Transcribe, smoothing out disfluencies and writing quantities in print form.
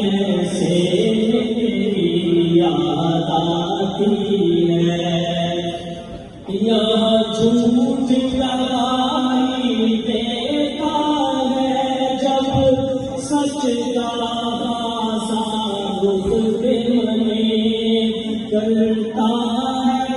ऐसे याद आती है। यहाँ झूठ लगाई देता है जब सच का साबुत करता है।